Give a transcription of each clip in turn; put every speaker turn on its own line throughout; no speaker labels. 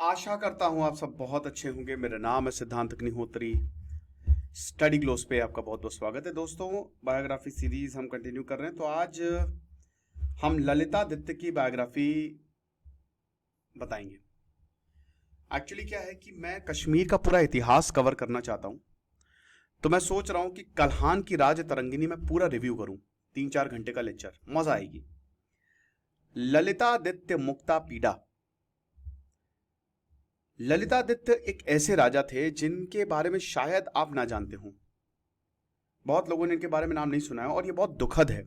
आशा करता हूं आप सब बहुत अच्छे होंगे। मेरा नाम है सिद्धांत अग्निहोत्री। स्टडी ग्लोस पे आपका बहुत बहुत स्वागत है दोस्तों। बायोग्राफी सीरीज हम कंटिन्यू कर रहे हैं। तो आज हम ललितादित्य की बायोग्राफी बताएंगे। एक्चुअली क्या है कि मैं कश्मीर का पूरा इतिहास कवर करना चाहता हूं। तो मैं सोच रहा हूं कि कल्हान की राज तरंगिणी में पूरा रिव्यू करूं। 3-4 घंटे का लेक्चर, मजा आएगी। ललितादित्य मुक्ता पीड़ा। ललितादित्य एक ऐसे राजा थे जिनके बारे में शायद आप ना जानते हो। बहुत लोगों ने इनके बारे में नाम नहीं सुना है और ये बहुत दुखद है,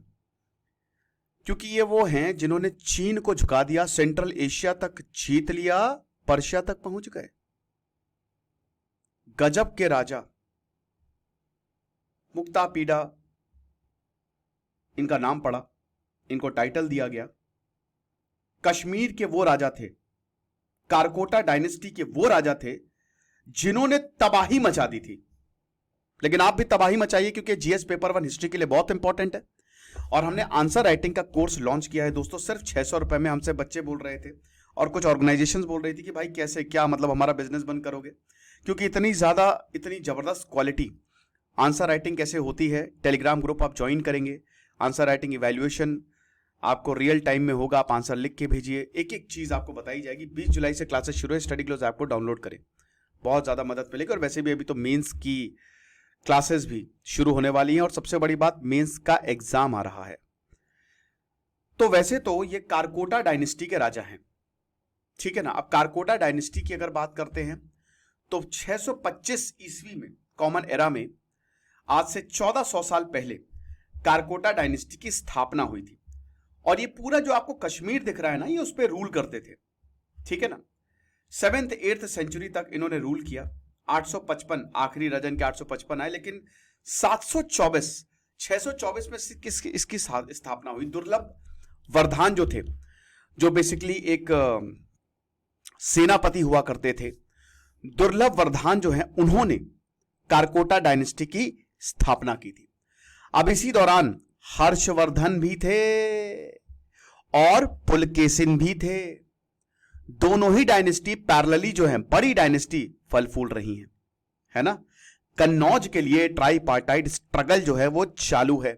क्योंकि ये वो हैं जिन्होंने चीन को झुका दिया, सेंट्रल एशिया तक जीत लिया, पर्शिया तक पहुंच गए। गजब के राजा। मुक्ता पीड़ा इनका नाम पड़ा, इनको टाइटल दिया गया। कश्मीर के वो राजा थे, कारकोटा डायनेस्टी के वो राजा थे जिन्होंने तबाही मचा दी थी। लेकिन आप भी तबाही मचाइए, क्योंकि जीएस पेपर 1 हिस्ट्री के लिए बहुत इंपॉर्टेंट है। और हमने आंसर राइटिंग का कोर्स लॉन्च किया है दोस्तों। सिर्फ 600 रुपए में हमसे बच्चे बोल रहे थे और कुछ ऑर्गेनाइजेशंस बोल रही थी कि भाई कैसे, क्या मतलब हमारा बिजनेस बंद करोगे, क्योंकि इतनी ज्यादा, इतनी जबरदस्त क्वालिटी आंसर राइटिंग कैसे होती है। टेलीग्राम ग्रुप आप ज्वाइन करेंगे, आंसर राइटिंग इवैल्यूएशन आपको रियल टाइम में होगा। आप आंसर लिख के भेजिए, एक एक चीज आपको बताई जाएगी। 20 जुलाई से क्लासेस शुरू है। स्टडी ग्लोस ऐप को डाउनलोड करें, बहुत ज्यादा मदद मिलेगी। और वैसे भी अभी तो मेंस की क्लासेस भी शुरू होने वाली हैं और सबसे बड़ी बात, मेंस का एग्जाम आ रहा है। तो वैसे तो ये कारकोटा डायनेस्टी के राजा हैं, ठीक है ना। अब कारकोटा डायनेस्टी की अगर बात करते हैं तो 625 ईस्वी में, कॉमन एरा में, आज से 1400 साल पहले कारकोटा डायनेस्टी की स्थापना हुई थी। और ये पूरा जो आपको कश्मीर दिख रहा है ना, ये उस पर रूल करते थे, ठीक है ना। 7th 8th सेंचुरी तक इन्होंने रूल किया। 855 आखिरी रजन के 855 आए, लेकिन 724 624 में इसकी स्थापना हुई। दुर्लभ वर्धान जो थे, जो बेसिकली एक सेनापति हुआ करते थे, दुर्लभ वर्धान जो है, उन्होंने कारकोटा डायनेस्टी की स्थापना की थी। अब इसी दौरान हर्षवर्धन भी थे और पुलकेशिन भी थे। दोनों ही डायनेस्टी पैरेलली जो है, बड़ी डायनेस्टी फल फूल रही हैं, है ना। कन्नौज के लिए ट्राइपार्टाइट स्ट्रगल जो है वो चालू है।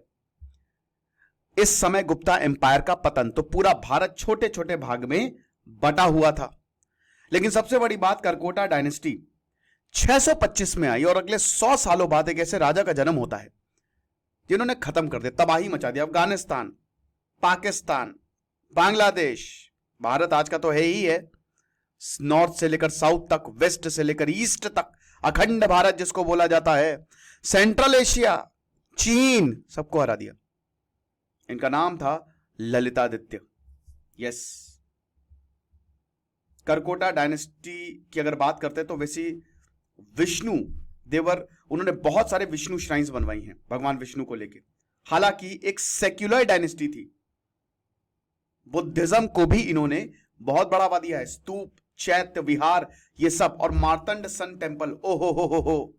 इस समय गुप्ता एम्पायर का पतन, तो पूरा भारत छोटे छोटे भाग में बटा हुआ था। लेकिन सबसे बड़ी बात, कारकोटा डायनेस्टी 625 में आई और अगले 100 सालों बाद एक ऐसे राजा का जन्म होता है जिन्होंने खत्म कर दिया, तबाही मचा दिया। अफगानिस्तान, पाकिस्तान, बांग्लादेश, भारत आज का तो है ही है, नॉर्थ से लेकर साउथ तक, वेस्ट से लेकर ईस्ट तक, अखंड भारत जिसको बोला जाता है, सेंट्रल एशिया, चीन, सबको हरा दिया। इनका नाम था ललितादित्य। यस, करकोटा डायनेस्टी की अगर बात करते हैं तो वैसी विष्णु देवर, उन्होंने बहुत सारे विष्णु श्राइन्स बनवाई हैं भगवान विष्णु को लेके। हालांकि एक सेक्युलर डायनेस्टी थी, बुद्धिज्म को भी इन्होंने बहुत बढ़ावा दिया है। स्तूप, चैत्य विहार, ये सब, और मार्तंड सन टेम्पल, ओ हो।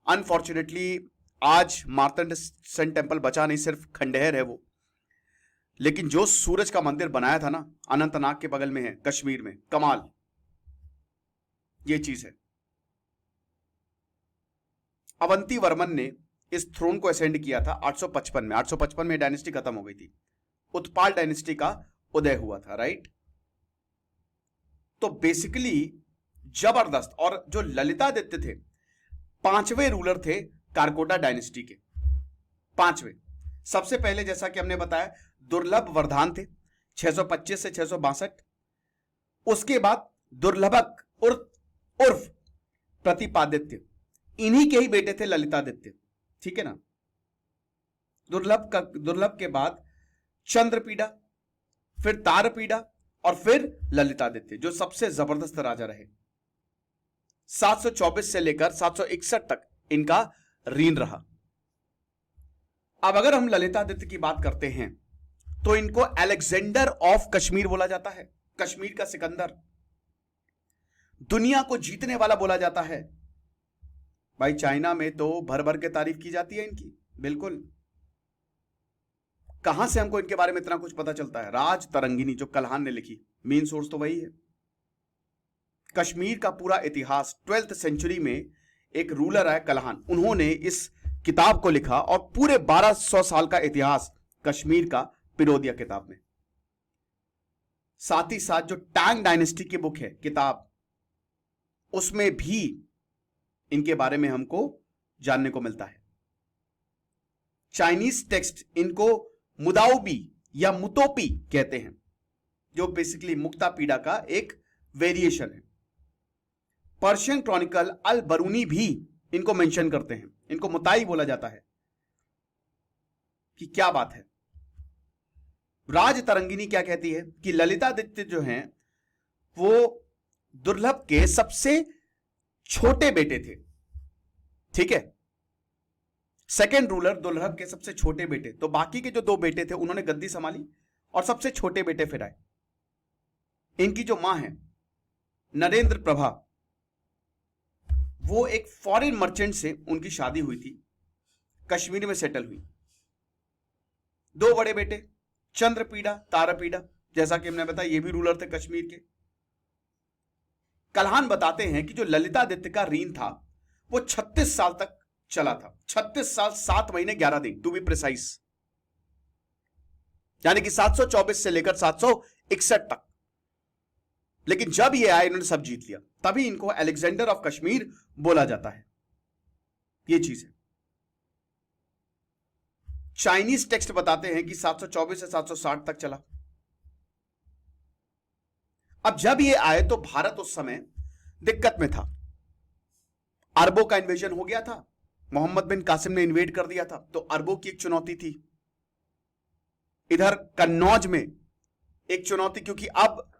अनफॉर्चुनेटली आज मार्तंड सन टेम्पल बचा नहीं, सिर्फ खंडहर है वो। लेकिन जो सूरज का मंदिर बनाया था ना, अनंतनाग के बगल में है, कश्मीर में, कमाल, ये चीज है। अवंती वर्मन ने इस थ्रोन को असेंड किया था 855 में। 855 में डायनेस्टी खत्म हो गई थी, उत्पाल डायनेस्टी का उदय हुआ था, राइट। तो बेसिकली जबरदस्त। और जो ललितादित्य थे, 5वें रूलर थे कारकोटा डायनेस्टी के, 5वें। सबसे पहले जैसा कि हमने बताया, दुर्लभ वर्धान थे 625 से 662। उसके बाद दुर्लभक उर्फ प्रतिपादित्य, इन्हीं के ही बेटे थे ललितादित्य, ठीक है ना। दुर्लभ के बाद चंद्रपीड़ा, फिर तारपीड़ा, और फिर ललितादित्य, जो सबसे जबरदस्त राजा रहे। 724 से लेकर 761 तक इनका रीन रहा। अब अगर हम ललितादित्य की बात करते हैं तो इनको अलेक्जेंडर ऑफ कश्मीर बोला जाता है, कश्मीर का सिकंदर, दुनिया को जीतने वाला बोला जाता है। भाई चाइना में तो भर भर के तारीफ की जाती है इनकी, बिल्कुल। कहां से हमको इनके बारे में इतना कुछ पता चलता है? राज तरंगिणी जो कल्हान ने लिखी, मेन सोर्स तो वही है। कश्मीर का पूरा इतिहास 12th सेंचुरी में एक रूलर है कल्हान, उन्होंने इस किताब को लिखा और पूरे 1200 साल का इतिहास कश्मीर का पिरो दिया किताब में। साथ ही साथ जो टैंग डायनेस्टी की बुक है किताब, उसमें भी इनके बारे में हमको जानने को मिलता है। चाइनीज टेक्स्ट इनको मुदाओबी या मुतोपी कहते हैं, जो बेसिकली मुक्ता पीड़ा का एक वेरिएशन है। पर्शियन क्रॉनिकल अल बरूनी भी इनको मेंशन करते हैं, इनको मुताई बोला जाता है। कि क्या बात है। राज तरंगिनी क्या कहती है कि ललितादित्य जो हैं वो दुर्लभ के सबसे छोटे बेटे थे, ठीक है, सेकेंड रूलर दुर्लभ के सबसे छोटे बेटे। तो बाकी के जो दो बेटे थे उन्होंने गद्दी संभाली और सबसे छोटे बेटे फिर आए। इनकी जो मां है नरेंद्र प्रभा, वो एक फॉरेन मर्चेंट से उनकी शादी हुई थी, कश्मीर में सेटल हुई। दो बड़े बेटे चंद्रपीड़ा तारापीड़ा, जैसा कि हमने बताया ये भी रूलर थे कश्मीर के। कल्हान बताते हैं कि जो ललितादित्य का रीन था वो 36 साल तक चला था, 36 साल 7 महीने 11 दिन टू बी प्रिसाइज, यानी कि 724 से लेकर 761 तक। लेकिन जब ये आए इन्होंने सब जीत लिया, तभी इनको अलेक्जेंडर ऑफ कश्मीर बोला जाता है। ये चीज है। चाइनीज टेक्स्ट बताते हैं कि 724 से 760 तक चला। अब जब ये आए तो भारत उस समय दिक्कत में था, अरबों का इन्वेजन हो गया था, मोहम्मद बिन कासिम ने इन्वेड कर दिया था, तो अरबों की एक चुनौती थी। इधर कन्नौज में एक चुनौती, क्योंकि अब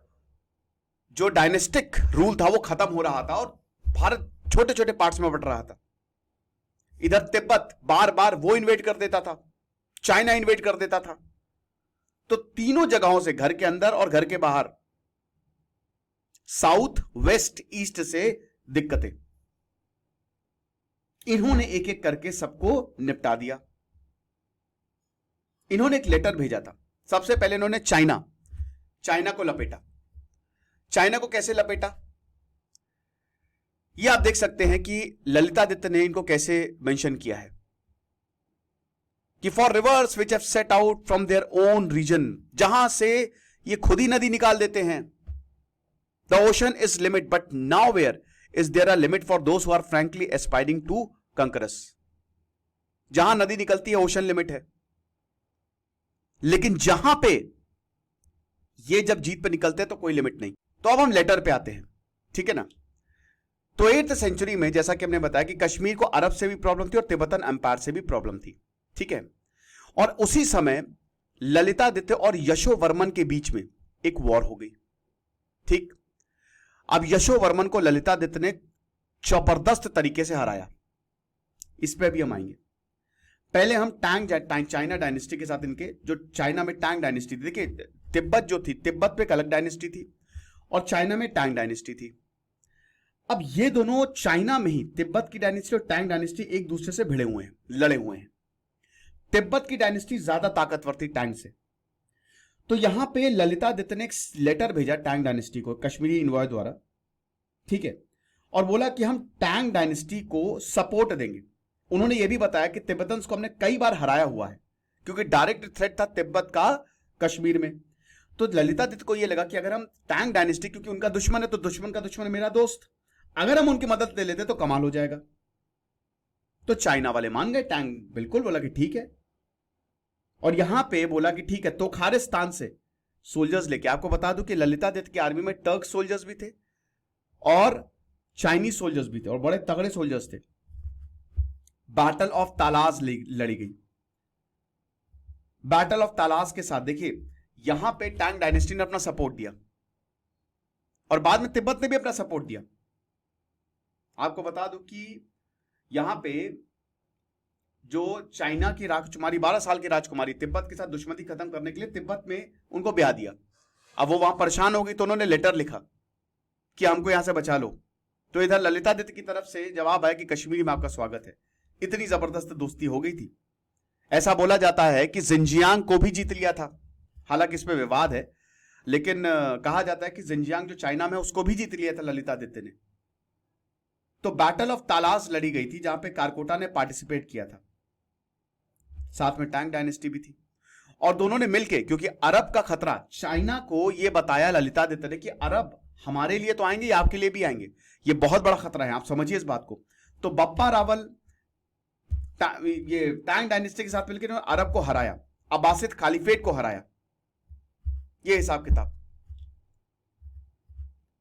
जो डायनेस्टिक रूल था वो खत्म हो रहा था और भारत छोटे छोटे पार्ट्स में बट रहा था। इधर तिब्बत बार बार वो इन्वेड कर देता था, चाइना इन्वेड कर देता था। तो तीनों जगहों से, घर के अंदर और घर के बाहर, साउथ वेस्ट ईस्ट से दिक्कतें। इन्होंने एक एक करके सबको निपटा दिया। इन्होंने एक लेटर भेजा था। सबसे पहले इन्होंने चाइना को लपेटा। चाइना को कैसे लपेटा, यह आप देख सकते हैं कि ललितादित्य ने इनको कैसे मेंशन किया है कि for rivers which have set out from their own region, जहां से ये खुद ही नदी निकाल देते हैं। The ocean is limit but now where is there a limit for those who are frankly aspiring to conquerors. जहां नदी निकलती है ओशन लिमिट है, लेकिन जहां पे ये जब जीत पे निकलते हैं तो कोई लिमिट नहीं। तो अब हम लेटर पे आते हैं, ठीक है ना। तो 8th सेंचुरी में जैसा कि हमने बताया कि कश्मीर को अरब से भी प्रॉब्लम थी और तिब्बतन एम्पायर से भी प्रॉब्लम थी, ठीक है। और उसी समय ललितादित्य और यशोवर्मन के बीच में एक वॉर हो गई, ठीक। अब यशोवर्मन को ललितादित्य ने जबरदस्त तरीके से हराया, इस पे भी हम आएंगे। पहले हम चाइना डायनेस्टी के साथ, इनके जो चाइना में टैंग डायनेस्टी थी, देखिए तिब्बत जो थी, तिब्बत पे एक अलग डायनेस्टी थी और चाइना में टैंग डायनेस्टी थी। अब ये दोनों चाइना में ही, तिब्बत की डायनेस्टी और टैंग डायनेस्टी एक दूसरे से भिड़े हुए हैं, लड़े हुए हैं। तिब्बत की डायनेस्टी ज्यादा ताकतवर थी टैंग से। तो यहां पे ललितादित्य ने एक लेटर भेजा टैंग डायनेस्टी को कश्मीरी इनवॉय द्वारा, ठीक है, और बोला कि हम टैंग डायनेस्टी को सपोर्ट देंगे। उन्होंने यह भी बताया कि तिब्बतन्स को हमने कई बार हराया हुआ है, क्योंकि डायरेक्ट थ्रेट था तिब्बत का कश्मीर में। तो ललितादित्य को यह लगा कि अगर हम टैंग डायनेस्टी, क्योंकि उनका दुश्मन है तो दुश्मन का दुश्मन है मेरा दोस्त, अगर हम उनकी मदद ले लेते तो कमाल हो जाएगा। तो चाइना वाले मान गए, टैंग बिल्कुल बोला कि ठीक है। और यहां पे बोला कि ठीक है, तो खारिस्तान से सोल्जर्स लेके, आपको बता दूं कि ललितादित्य की आर्मी में टर्क सोल्जर्स भी थे और चाइनीज सोल्जर्स भी थे और बड़े तगड़े सोल्जर्स थे। बैटल ऑफ तालास लड़ी गई। बैटल ऑफ तालास के साथ देखिए यहां पे टैंग डायनेस्टी ने अपना सपोर्ट दिया और बाद में तिब्बत ने भी अपना सपोर्ट दिया। आपको बता दूं कि यहां पे जो चाइना की राजकुमारी, 12 साल की राजकुमारी, तिब्बत के साथ दुश्मनी खत्म करने के लिए तिब्बत में उनको ब्याह दिया। अब वो वहां परेशान हो गई तो उन्होंने लेटर लिखा कि हमको यहां से बचा लो। तो इधर ललितादित्य की तरफ से जवाब आया कि कश्मीर में आपका स्वागत है। इतनी जबरदस्त दोस्ती हो गई थी। ऐसा बोला जाता है कि जिंजियांग को भी जीत लिया था, हालांकि इसमें विवाद है। लेकिन कहा जाता है कि जिंजियांग जो चाइना में, उसको भी जीत लिया था ललितादित्य ने। तो बैटल ऑफ तालास लड़ी गई थी, जहां पे कारकोटा ने पार्टिसिपेट किया था, साथ में टैंग डायनेस्टी भी थी। और दोनों ने मिलके, क्योंकि अरब का खतरा, चाइना को यह बताया ललितादित्य ने कि अरब हमारे लिए तो आएंगे, आपके लिए भी आएंगे, ये बहुत बड़ा खतरा है, आप समझिए इस बात को। तो बप्पा रावल ये टैंग डायनेस्टी के साथ मिलकर अरब को हराया, अब्बासिद खालीफेट को हराया, ये हिसाब किताब।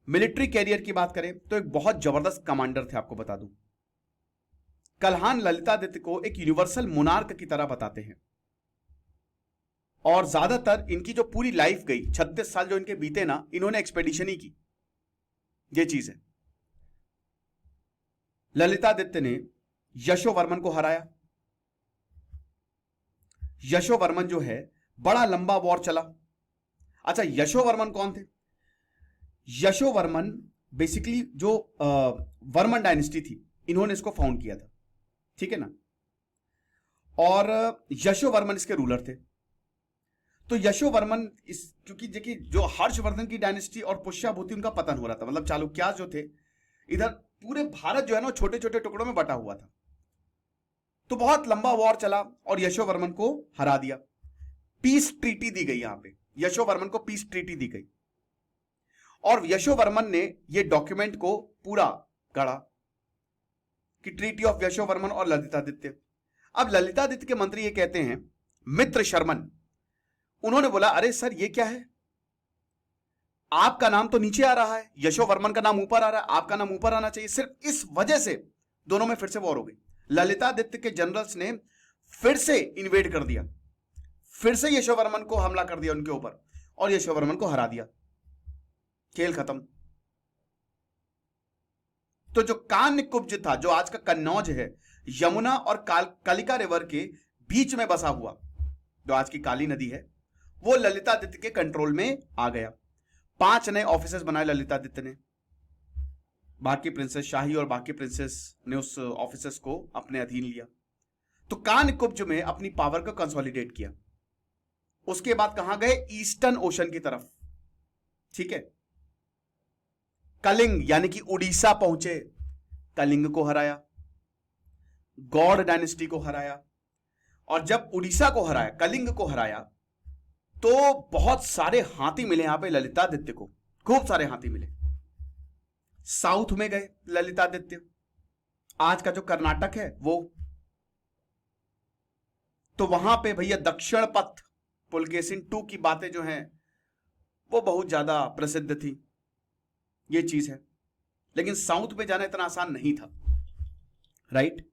मिलिट्री कैरियर की बात करें तो एक बहुत जबरदस्त कमांडर थे, आपको बता दूं। कल्हान ललितादित्य को एक यूनिवर्सल मोनार्क की तरह बताते हैं, और ज्यादातर इनकी जो पूरी लाइफ गई, 36 साल जो इनके बीते ना, इन्होंने एक्सपेडिशन ही की, ये चीज है। ललितादित्य ने यशोवर्मन को हराया। यशोवर्मन जो है, बड़ा लंबा वॉर चला। अच्छा, यशोवर्मन कौन थे? यशोवर्मन बेसिकली जो वर्मन डायनेस्टी थी, इन्होंने इसको फाउंड किया था, ठीक है ना। और यशोवर्मन इसके रूलर थे। तो यशोवर्मन इस, क्योंकि देखिए जो हर्षवर्धन की डायनेस्टी और पुष्यभूति, उनका पतन हो रहा था, मतलब चालुक्य जो थे, इधर पूरे भारत जो है ना छोटे छोटे टुकड़ों में बटा हुआ था। तो बहुत लंबा वॉर चला और यशोवर्मन को हरा दिया। पीस ट्रीटी दी गई, यहां पे यशोवर्मन को पीस ट्रीटी दी गई, और यशोवर्मन ने यह डॉक्यूमेंट को पूरा गढ़ा कि ट्रीटी ऑफ यशोवर्मन और ललितादित्य। अब ललितादित्य के मंत्री ये कहते हैं, मित्र शर्मन, उन्होंने बोला, अरे सर ये क्या है, आपका नाम तो नीचे आ रहा है, यशोवर्मन का नाम ऊपर आ रहा है, आपका नाम ऊपर आना चाहिए। सिर्फ इस वजह से दोनों में फिर से वॉर हो गई। ललितादित्य के जनरल्स ने फिर से इन्वेड कर दिया, फिर से यशोवर्मन को हमला कर दिया उनके ऊपर, और यशोवर्मन को हरा दिया, खेल खत्म। तो जो कान्य कुब्ज था, जो आज का कन्नौज है, यमुना और कालिका रिवर के बीच में बसा हुआ, जो आज की काली नदी है, वो ललितादित्य के कंट्रोल में आ गया। 5 नए ऑफिसर्स बनाए ललितादित्य ने। बाकी प्रिंसेस, शाही और बाकी प्रिंसेस ने उस ऑफिसर्स को अपने अधीन लिया। तो कान्य कुब्ज में अपनी पावर को कंसोलिडेट किया। उसके बाद कहां गए? ईस्टर्न ओशन की तरफ, ठीक है। कलिंग यानी कि उड़ीसा पहुंचे, कलिंग को हराया, गौड़ डायनेस्टी को हराया। और जब उड़ीसा को हराया, कलिंग को हराया, तो बहुत सारे हाथी मिले यहां पे ललितादित्य को, खूब सारे हाथी मिले। साउथ में गए ललितादित्य, आज का जो कर्नाटक है वो, तो वहां पे भैया दक्षिण पथ पुलकेशिन 2 की बातें जो हैं वो बहुत ज्यादा प्रसिद्ध थी, ये चीज है। लेकिन साउथ में जाना इतना आसान नहीं था, राइट।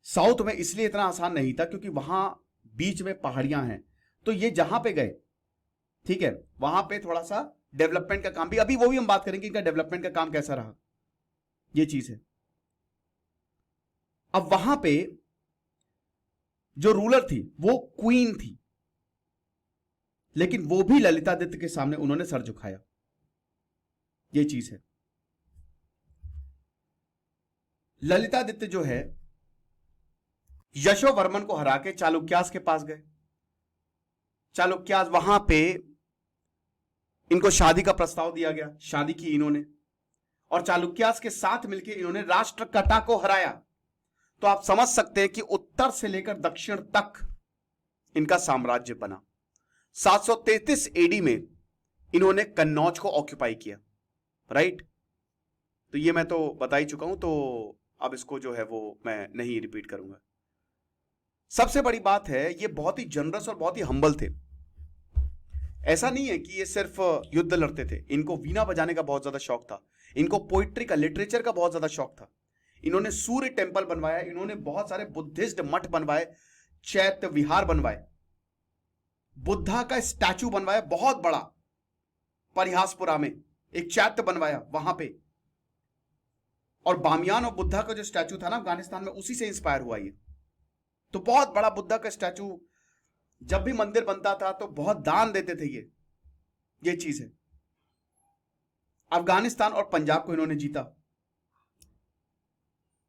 साउथ में इसलिए इतना आसान नहीं था क्योंकि वहां बीच में पहाड़ियां हैं। तो ये जहां पे गए, ठीक है, वहां पे थोड़ा सा डेवलपमेंट का काम भी, अभी वो भी हम बात करेंगे इनका डेवलपमेंट का काम कैसा रहा, ये चीज है। अब वहां पे जो रूलर थी वो क्वीन थी, लेकिन वो भी ललितादित्य के सामने उन्होंने सर झुकाया, ये चीज है। ललितादित्य जो है यशोवर्मन को हरा के चालुक्यास के पास गए। चालुक्यास, वहां पे इनको शादी का प्रस्ताव दिया गया, शादी की इन्होंने, और चालुक्यास के साथ मिलकर इन्होंने राष्ट्रकूटा को हराया। तो आप समझ सकते हैं कि उत्तर से लेकर दक्षिण तक इनका साम्राज्य बना। 733 एडी में इन्होंने कन्नौज को ऑक्यूपाई किया, राइट। तो ये मैं तो बता ही चुका हूं, तो अब इसको जो है वो मैं नहीं रिपीट करूंगा। सबसे बड़ी बात है, ये बहुत ही जनरस और बहुत ही हम्बल थे। ऐसा नहीं है कि ये सिर्फ युद्ध लड़ते थे, इनको वीणा बजाने का बहुत ज्यादा शौक था, इनको पोइट्री का, लिटरेचर का बहुत ज्यादा शौक था। इन्होंने सूर्य टेम्पल बनवाया, इन्होंने बहुत सारे बुद्धिस्ट मठ बनवाए, चैत्य विहार बनवाए, बुद्धा का स्टैचू बनवाया बहुत बड़ा, परिहासपुरा में एक चैत्य बनवाया वहां पे। और बामियान और बुद्धा का जो स्टैचू था ना अफगानिस्तान में, उसी से इंस्पायर हुआ ये। तो बहुत बड़ा बुद्धा का स्टैचू, जब भी मंदिर बनता था तो बहुत दान देते थे ये चीज है। अफगानिस्तान और पंजाब को इन्होंने जीता,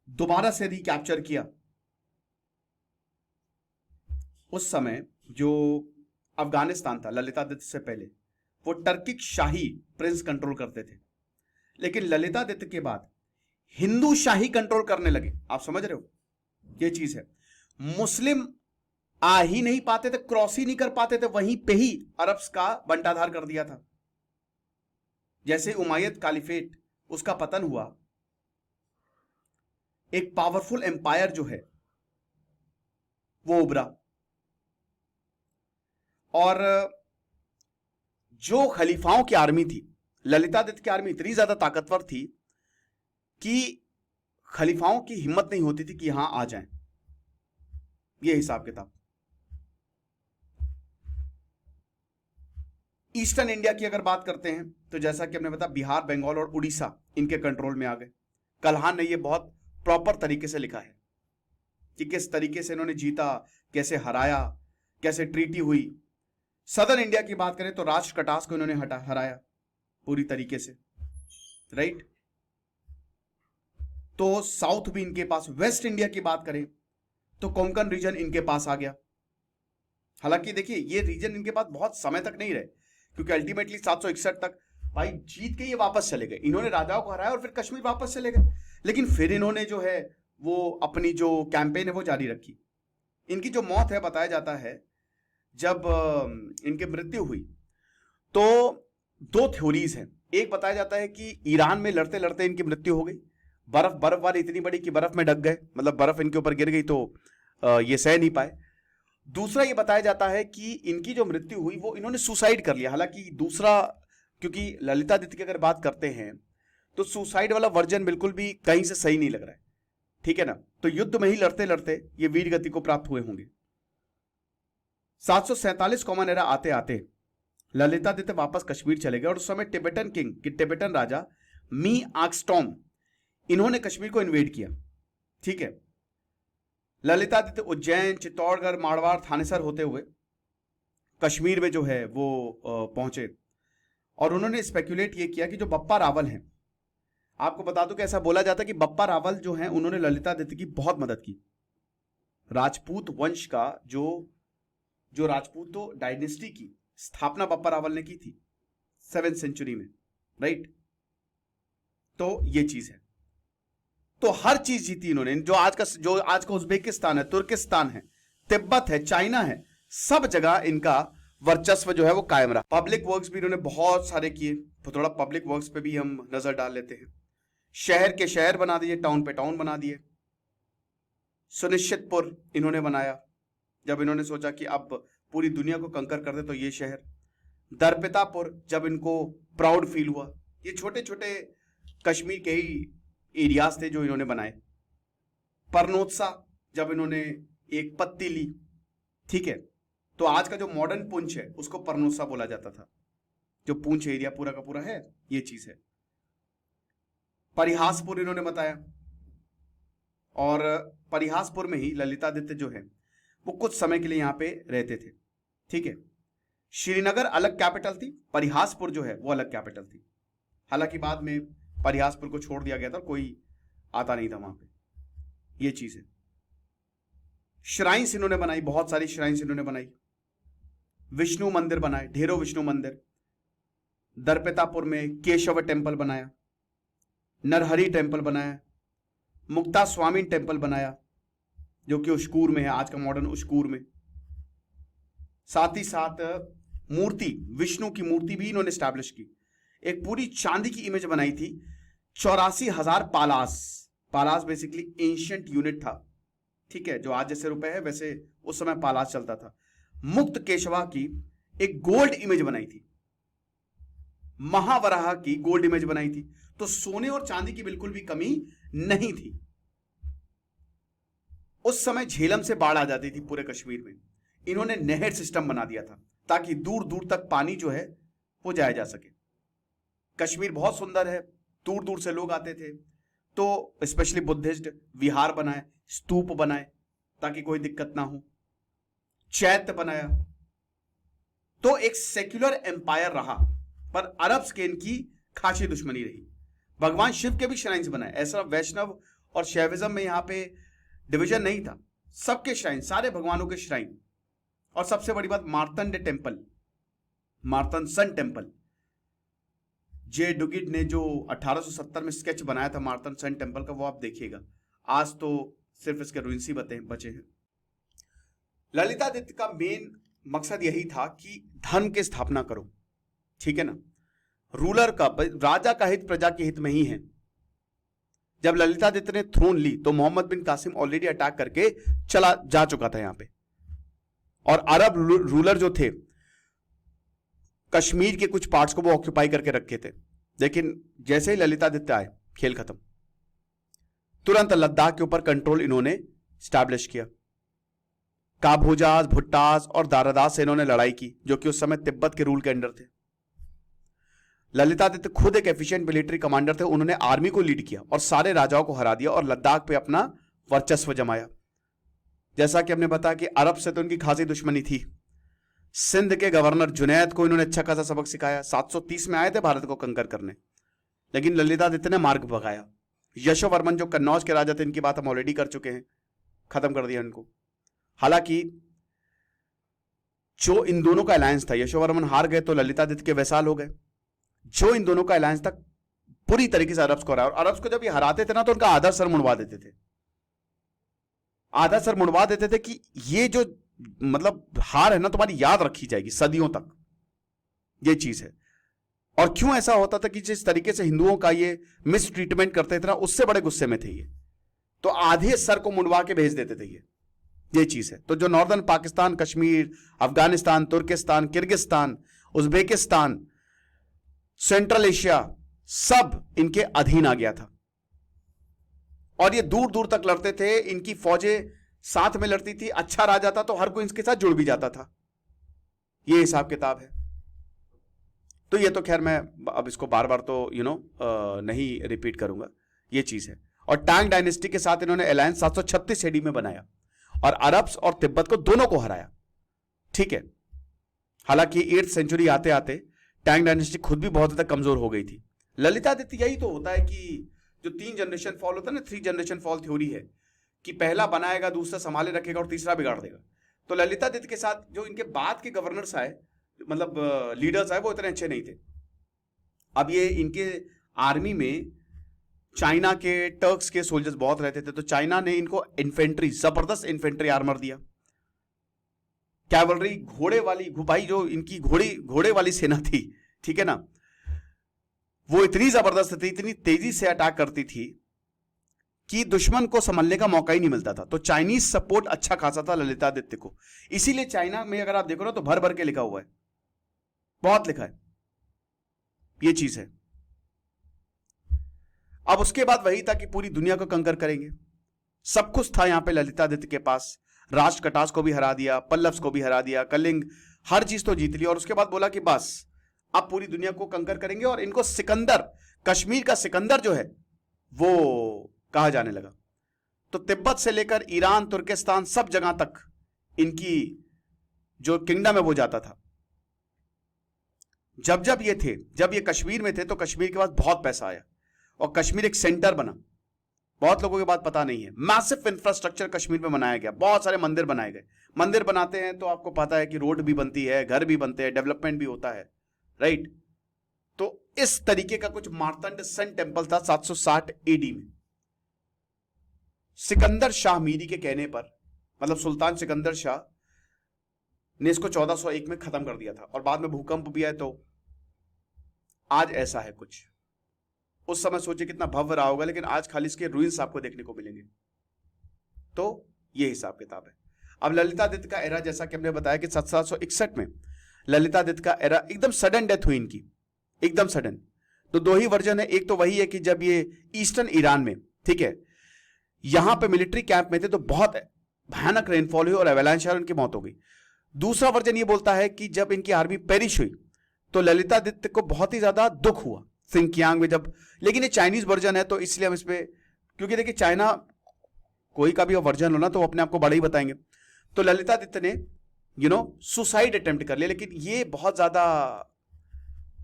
दोबारा से रिकैप्चर किया। उस समय जो अफगानिस्तान था ललितादित्य से पहले, वो टर्किक शाही प्रिंस कंट्रोल करते थे। लेकिन ललितादित्य के बाद हिंदू शाही कंट्रोल करने लगे। आप समझ रहे हो, ये चीज है। मुस्लिम आ ही नहीं पाते थे, क्रॉस ही नहीं कर पाते थे, वहीं पे ही अरब्स का बंटाधार कर दिया था। जैसे उमायद कालिफेट, उसका पतन हुआ, एक पावरफुल एम्पायर जो है वो उभरा, और जो खलीफाओं की आर्मी थी, ललितादित्य की आर्मी इतनी ज्यादा ताकतवर थी कि खलीफाओं की हिम्मत नहीं होती थी कि यहां आ जाएं। ये हिसाब किताब। ईस्टर्न इंडिया की अगर बात करते हैं तो जैसा कि हमने बताया, बिहार, बंगाल और उड़ीसा इनके कंट्रोल में आ गए। कल्हान ने ये बहुत प्रॉपर तरीके से लिखा है कि किस तरीके से इन्होंने जीता, कैसे हराया, कैसे ट्रीटी हुई। सदर्न इंडिया की बात करें तो राष्ट्र कटास को इन्होंने हराया पूरी तरीके से, राइट। तो साउथ भी इनके पास। वेस्ट इंडिया की बात करें तो कोंकण रीजन इनके पास आ गया। हालांकि देखिए, ये रीजन इनके पास बहुत समय तक नहीं रहे, क्योंकि अल्टीमेटली 761 तक भाई जीत के ये वापस चले गए। इन्होंने राजाओं को हराया और फिर कश्मीर वापस चले गए। लेकिन फिर इन्होंने जो है वो अपनी जो कैंपेन है वो जारी रखी। इनकी जो मौत है, बताया जाता है जब इनकी मृत्यु हुई तो दो थ्योरीज हैं। एक बताया जाता है कि ईरान में लड़ते लड़ते इनकी मृत्यु हो गई, बर्फबारी इतनी बड़ी कि बर्फ में ढक गए, मतलब बर्फ इनके ऊपर गिर गई तो ये सह नहीं पाए। दूसरा ये बताया जाता है कि इनकी जो मृत्यु हुई वो इन्होंने सुसाइड कर लिया। हालांकि दूसरा, क्योंकि ललितादित्य की अगर बात करते हैं तो सुसाइड वाला वर्जन बिल्कुल भी कहीं से सही नहीं लग रहा है, ठीक है ना। तो युद्ध में ही लड़ते लड़ते ये वीर गति को प्राप्त हुए होंगे। 747 कॉमन एरा आते आते ललितादित्य वापस कश्मीर चले गए, और उस समय टिबेटन किंग की टिबेटन राजा मी आक्सटॉम, इन्होंने कश्मीर को इन्वेड किया, ठीक है। ललितादित्य उज्जैन, चित्तौड़गढ़, मारवाड़, थानेसर होते हुए कश्मीर में जो है वो पहुंचे, और उन्होंने स्पेक्युलेट ये किया कि जो बप्पा रावल हैं, आपको बता दूं कि ऐसा बोला जाता है कि बप्पा रावल जो हैं उन्होंने ललितादित्य की बहुत मदद की। राजपूत वंश का जो राजपूत तो डायनेस्टी की स्थापना बप्पा रावल ने की थी 7वीं सेंचुरी में, राइट। तो ये चीज है। तो हर चीज जीती इन्होंने। जो आज का उज्बेकिस्तान है, तुर्किस्तान है, तिब्बत है, चाइना है, सब जगह इनका वर्चस्व जो है वो कायम रहा। पब्लिक वर्क्स भी इन्होंने बहुत सारे किए, तो थोड़ा पब्लिक वर्क्स पे भी हम नजर डाल लेते हैं। शहर के शहर बना दिए, टाउन पे टाउन बना दिए। सुनिश्चितपुर इन्होंने बनाया, जब इन्होंने सोचा कि अब पूरी दुनिया को कंकर कर दे तो ये शहर। दरपितापुर, जब इनको प्राउड फील हुआ। ये छोटे छोटे कश्मीर के ही एरियाज थे जो इन्होंने बनाए। परनोत्सा, जब इन्होंने एक पत्ती ली, ठीक है। तो आज का जो मॉडर्न पुंछ है उसको परनोत्सा बोला जाता था, जो पुंछ एरिया पूरा का पूरा है, ये चीज है। परिहासपुर इन्होंने बताया, और परिहासपुर में ही ललितादित्य जो है वो कुछ समय के लिए यहां पे रहते थे, ठीक है। श्रीनगर अलग कैपिटल थी, परिहासपुर जो है वो अलग कैपिटल थी। हालांकि बाद में परिहासपुर को छोड़ दिया गया था, कोई आता नहीं था वहां पे, ये चीज है। श्राइन्स इन्होंने बनाई, बहुत सारी श्राइन्स इन्होंने बनाई। विष्णु मंदिर बनाए, ढेरों विष्णु मंदिर। दरपेतापुर में केशव टेम्पल बनाया, नरहरि टेम्पल बनाया, मुक्ता स्वामी टेम्पल बनाया जो कि उश्कूर में है, आज का मॉडर्न उश्कूर में। साथ ही साथ मूर्ति, विष्णु की मूर्ति भी इन्होंने स्टैब्लिश की। एक पूरी चांदी की इमेज बनाई थी, 84,000 पालास। पालास बेसिकली एंशिएंट यूनिट था, ठीक है, जो आज जैसे रुपए है वैसे उस समय पालास चलता था। मुक्त केशवा की एक गोल्ड इमेज बनाई थी, महावराह की गोल्ड इमेज बनाई थी। तो सोने और चांदी की बिल्कुल भी कमी नहीं थी। उस समय झेलम से बाढ़ आ जाती थी पूरे कश्मीर में, इन्होंने नहर सिस्टम बना दिया था ताकि दूर दूर तक पानी जो है वो जाया जा सके। कश्मीर बहुत सुंदर है, दूर दूर से लोग आते थे, तो स्पेशली बुद्धिस्ट विहार बनाए, स्तूप बनाए ताकि कोई दिक्कत ना हो, चैत्य बनाया। तो एक सेक्युलर एम्पायर रहा, पर अरब्स के इनकी खासी दुश्मनी रही। भगवान शिव के भी श्राइन्स बनाए, ऐसा वैष्णव और शैविज्म में यहां पे डिवीजन नहीं था, सबके श्राइन, सारे भगवानों के श्राइन। और सबसे बड़ी बात, Martand temple, Martand sun temple, J Duguid ने जो 1870 में स्केच बनाया था मार्तंड सन टेम्पल का, वो आप देखिएगा। आज तो सिर्फ इसके रुइंस ही बचे हैं। ललितादित्य का मेन मकसद यही था कि धर्म की स्थापना करो, ठीक है ना। रूलर का, राजा का हित प्रजा के हित में ही है। जब ललितादित्य ने थ्रोन ली तो मोहम्मद बिन कासिम ऑलरेडी अटैक करके चला जा चुका था यहां पे, और अरब रूलर जो थे कश्मीर के कुछ पार्ट्स को वो ऑक्यूपाई करके रखे थे। लेकिन जैसे ही ललितादित्य आए, खेल खत्म। तुरंत लद्दाख के ऊपर कंट्रोल इन्होंने स्टैब्लिश किया। काभोजास, भुट्टास और दारादास से इन्होंने लड़ाई की, जो कि उस समय तिब्बत के रूल के अंडर थे। ललितादित्य खुद एक एफिशिएंट मिलिट्री कमांडर थे। उन्होंने आर्मी को लीड किया और सारे राजाओं को हरा दिया और लद्दाख पे अपना वर्चस्व जमाया। जैसा कि हमने बताया कि अरब से तो उनकी खासी दुश्मनी थी। सिंध के गवर्नर जुनैद को इन्होंने अच्छा खासा सबक सिखाया। 730 में आए थे भारत को कंकर करने, लेकिन ललितादित्य ने मार्ग भगाया। यशोवर्मन जो कन्नौज के राजा थे, इनकी बात हम ऑलरेडी कर चुके हैं, खत्म कर दिया इनको। हालांकि जो इन दोनों का अलायंस था, यशोवर्मन हार गए तो ललितादित्य के वैसाल हो गए। जो इन दोनों का अलायंस तक पूरी तरीके से अरब्स को हराया, और अरब्स को जब ये हराते थे ना तो उनका आधा सर मुड़वा देते थे। आधा सर मुड़वा देते थे कि ये जो मतलब हार है ना तुम्हारी याद रखी जाएगी सदियों तक, ये चीज है। और क्यों ऐसा होता था कि जिस तरीके से हिंदुओं का ये मिस ट्रीटमेंट करते थे ना, उससे बड़े गुस्से में थे ये, तो आधे सर को मुड़वा के भेज देते थे ये चीज है। तो जो नॉर्दर्न पाकिस्तान, कश्मीर, अफगानिस्तान, तुर्किस्तान, किर्गिस्तान, उज्बेकिस्तान, सेंट्रल एशिया, सब इनके अधीन आ गया था। और ये दूर दूर तक लड़ते थे, इनकी फौजें साथ में लड़ती थी। अच्छा राजा था तो हर कोई इनके साथ जुड़ भी जाता था। ये हिसाब किताब है। तो ये तो खैर मैं अब इसको बार बार तो नहीं रिपीट करूंगा, ये चीज है। और टांग डायनेस्टी के साथ इन्होंने अलायंस 736 एडी में बनाया और अरब्स और तिब्बत को दोनों को हराया, ठीक है। हालांकि 8th सेंचुरी आते आते टांग डायनेस्टी खुद भी बहुत ज्यादा कमजोर हो गई थी। ललितादित्य, यही तो होता है कि जो 3 जनरेशन फॉल होता है ना, 3 जनरेशन फॉल थ्योरी है कि पहला बनाएगा, दूसरा संभाले रखेगा और तीसरा बिगाड़ देगा। तो ललितादित्य के साथ जो इनके बाद के गवर्नर्स आए, मतलब लीडर्स आए, वो इतने अच्छे नहीं थे। अब ये इनके आर्मी में चाइना के, टर्क्स के सोल्जर्स बहुत रहते थे, तो चाइना ने इनको इन्फेंट्री, जबरदस्त इन्फेंट्री आर्मर दिया। कैवलरी, घोड़े वाली, भाई जो इनकी घोड़े वाली सेना थी, ठीक है ना, वो इतनी जबरदस्त थी, इतनी तेजी से अटैक करती थी कि दुश्मन को संभलने का मौका ही नहीं मिलता था। तो चाइनीज सपोर्ट अच्छा खासा था ललितादित्य को। इसीलिए चाइना में अगर आप देखो ना तो भर भर के लिखा हुआ है, बहुत लिखा है, ये चीज है। अब उसके बाद वही था कि पूरी दुनिया को कंकर करेंगे। सब कुछ था यहां पे ललितादित्य के पास। राष्ट्रकटास को भी हरा दिया, पल्लव्स को भी हरा दिया, कलिंग, हर चीज तो जीत ली। और उसके बाद बोला कि बस अब पूरी दुनिया को कंकर करेंगे। और इनको सिकंदर, कश्मीर का सिकंदर जो है वो कहा जाने लगा। तो तिब्बत से लेकर ईरान, तुर्किस्तान, सब जगह तक इनकी जो किंगडम है वो जाता था। जब ये कश्मीर में थे तो कश्मीर के पास बहुत पैसा आया और कश्मीर एक सेंटर बना। बहुत लोगों के बात पता नहीं है, मैसिव इंफ्रास्ट्रक्चर कश्मीर में बनाया गया, बहुत सारे मंदिर बनाए गए। मंदिर बनाते हैं तो आपको पता है कि रोड भी बनती है, घर भी बनते हैं, डेवलपमेंट भी होता है, राइट। तो इस तरीके का कुछ मार्तंड सन टेम्पल था 760 एडी में। सिकंदर शाह मीरी के कहने पर, मतलब सुल्तान सिकंदर शाह ने इसको 1401 में खत्म कर दिया था। और बाद में भूकंप भी आया, तो आज ऐसा है कुछ। उस समय सोचे कितना भव्य रहा होगा, लेकिन आज खाली इसके रूइंस आपको देखने को मिलेंगे। तो ये हिसाब किताब है। अब ललितादित्य का एरा, जैसा कि हमने बताया कि 761 में ललितादित्य का एरा, एकदम सडन डेथ हुई इनकी, एकदम सडन। तो 2 ही वर्जन है। एक तो वही है कि जब ये ईस्टर्न ईरान में, ठीक है, यहां पे मिलिट्री कैंप में थे तो बहुत भयानक रेनफॉल हुई और एवेलांच, उनकी मौत हो गई। दूसरा वर्जन ये बोलता है कि जब इनकी आर्मी पेरिश हुई तो ललितादित्य को बहुत ही ज्यादा दुख हुआ सिंकियांग में जब। लेकिन ये चाइनीज वर्जन है तो इसलिए हम इस पे, क्योंकि देखिए चाइना कोई का भी वर्जन हो ना तो अपने आप को बड़ा ही बताएंगे। तो ललितादित्य ने सुसाइड अटेम्प्ट कर लिया, लेकिन ये बहुत ज्यादा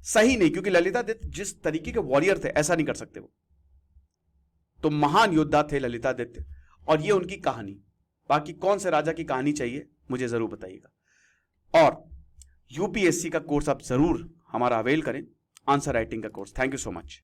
सही नहीं, क्योंकि ललितादित्य जिस तरीके के वॉरियर थे ऐसा नहीं कर सकते वो। तो महान योद्धा थे ललितादित्य, और ये उनकी कहानी। बाकी कौन से राजा की कहानी चाहिए मुझे जरूर बताइएगा। और यूपीएससी का कोर्स आप जरूर हमारा अवेल करें, आंसर राइटिंग का course. Thank you so much.